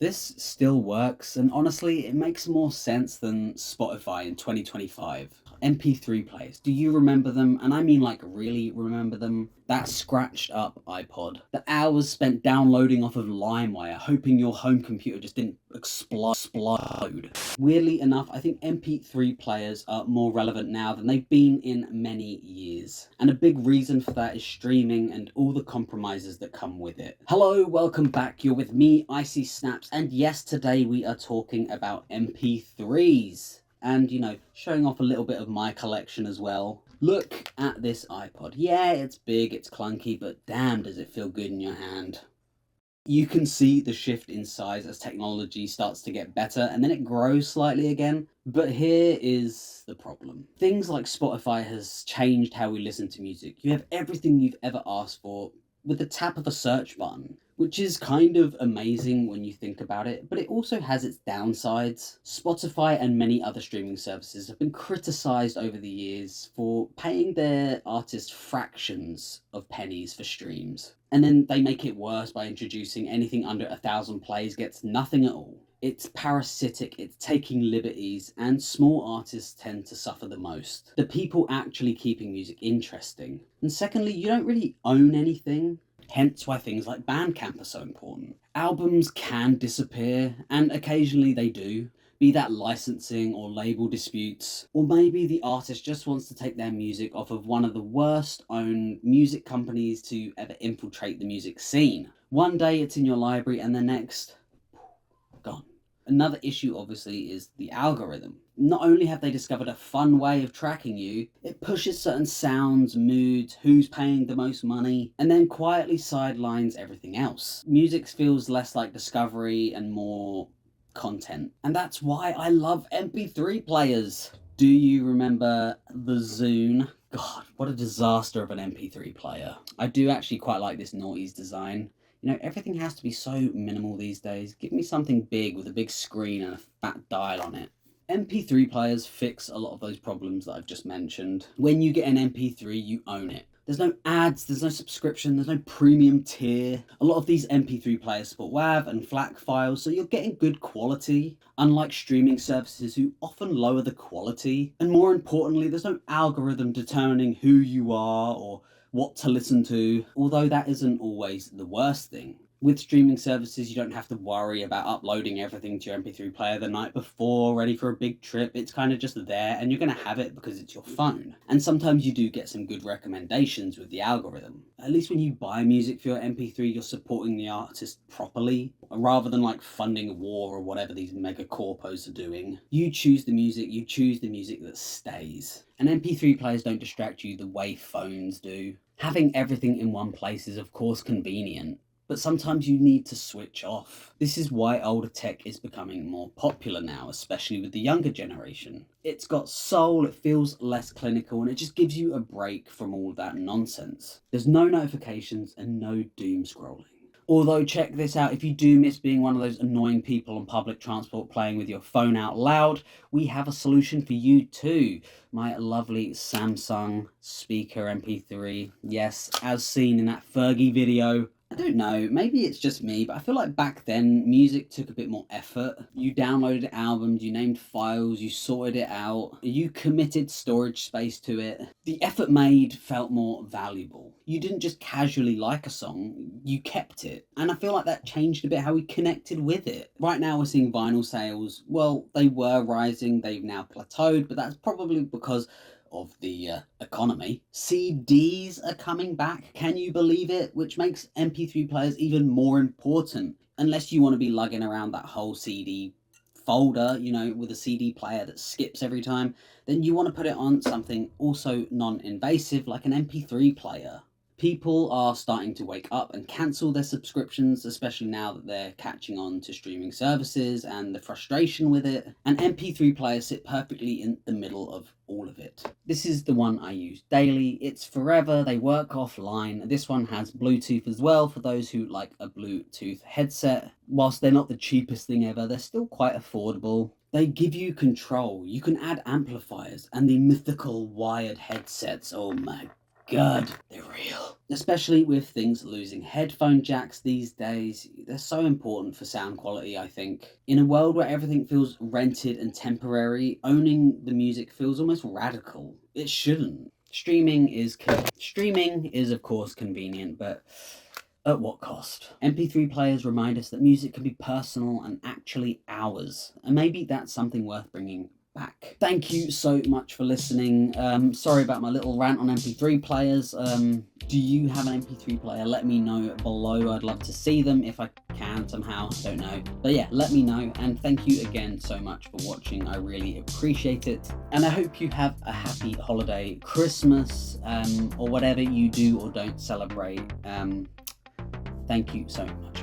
This still works, and honestly, it makes more sense than Spotify in 2025. MP3 players, do you remember them? And I mean, like, really remember them? That scratched up iPod. The hours spent downloading off of LimeWire, hoping your home computer just didn't explode. Weirdly enough, I think MP3 players are more relevant now than they've been in many years. And a big reason for that is streaming and all the compromises that come with it. Hello, welcome back. You're with me, Icy Snaps, and yes, today we are talking about MP3s. And, showing off a little bit of my collection as well. Look at this iPod. Yeah, it's big, it's clunky, but damn, does it feel good in your hand. You can see the shift in size as technology starts to get better and then it grows slightly again. But here is the problem. Things like Spotify has changed how we listen to music. You have everything you've ever asked for with the tap of a search button, which is kind of amazing when you think about it, but it also has its downsides. Spotify and many other streaming services have been criticized over the years for paying their artists fractions of pennies for streams. And then they make it worse by introducing anything under 1,000 plays gets nothing at all. It's parasitic, it's taking liberties, and small artists tend to suffer the most. The people actually keeping music interesting. And secondly, you don't really own anything. Hence why things like Bandcamp are so important. Albums can disappear, and occasionally they do, be that licensing or label disputes, or maybe the artist just wants to take their music off of one of the worst owned music companies to ever infiltrate the music scene. One day it's in your library and the next, gone. Another issue, obviously, is the algorithm. Not only have they discovered a fun way of tracking you, it pushes certain sounds, moods, who's paying the most money, and then quietly sidelines everything else. Music feels less like discovery and more content. And that's why I love MP3 players. Do you remember the Zune? God, what a disaster of an MP3 player. I do actually quite like this noughties design. Everything has to be so minimal these days. Give me something big with a big screen and a fat dial on it. MP3 players fix a lot of those problems that I've just mentioned. When you get an MP3, you own it. There's no ads, there's no subscription, there's no premium tier. A lot of these MP3 players support WAV and FLAC files, so you're getting good quality, unlike streaming services who often lower the quality. And more importantly, there's no algorithm determining who you are or what to listen to, although that isn't always the worst thing. With streaming services, you don't have to worry about uploading everything to your MP3 player the night before, ready for a big trip. It's kind of just there, and you're going to have it because it's your phone. And sometimes you do get some good recommendations with the algorithm. At least when you buy music for your MP3, you're supporting the artist properly, rather than like funding a war or whatever these mega corpos are doing. You choose the music that stays. And MP3 players don't distract you the way phones do. Having everything in one place is of course convenient, but sometimes you need to switch off. This is why older tech is becoming more popular now, especially with the younger generation. It's got soul, it feels less clinical, and it just gives you a break from all that nonsense. There's no notifications and no doom scrolling. Although, check this out, if you do miss being one of those annoying people on public transport playing with your phone out loud, we have a solution for you too. My lovely Samsung speaker MP3. Yes, as seen in that Fergie video. I don't know, maybe it's just me, but I feel like back then music took a bit more effort. You downloaded albums, you named files, you sorted it out, you committed storage space to it. The effort made felt more valuable. You didn't just casually like a song, you kept it. And I feel like that changed a bit how we connected with it. Right now we're seeing vinyl sales, well, they were rising, they've now plateaued, but that's probably because of the economy. CDs are coming back, can you believe it? Which makes MP3 players even more important, unless you want to be lugging around that whole CD folder, with a CD player that skips every time, then you want to put it on something also non-invasive like an MP3 player. People are starting to wake up and cancel their subscriptions, especially now that they're catching on to streaming services and the frustration with it. And MP3 players sit perfectly in the middle of all of it. This is the one I use daily. It's forever. They work offline. This one has Bluetooth as well for those who like a Bluetooth headset. Whilst they're not the cheapest thing ever, they're still quite affordable. They give you control. You can add amplifiers and the mythical wired headsets. Oh my god, they're real. Especially with things losing headphone jacks these days, they're so important for sound quality, I think. In a world where everything feels rented and temporary, owning the music feels almost radical. It shouldn't. Streaming is of course convenient, but at what cost? MP3 players remind us that music can be personal and actually ours, and maybe that's something worth bringing back. Thank you so much for listening. Sorry about my little rant on MP3 players. Do you have an MP3 player? Let me know below. I'd love to see them if I can somehow. Don't know. But yeah, let me know. And thank you again so much for watching. I really appreciate it. And I hope you have a happy holiday, Christmas, or whatever you do or don't celebrate. Thank you so much.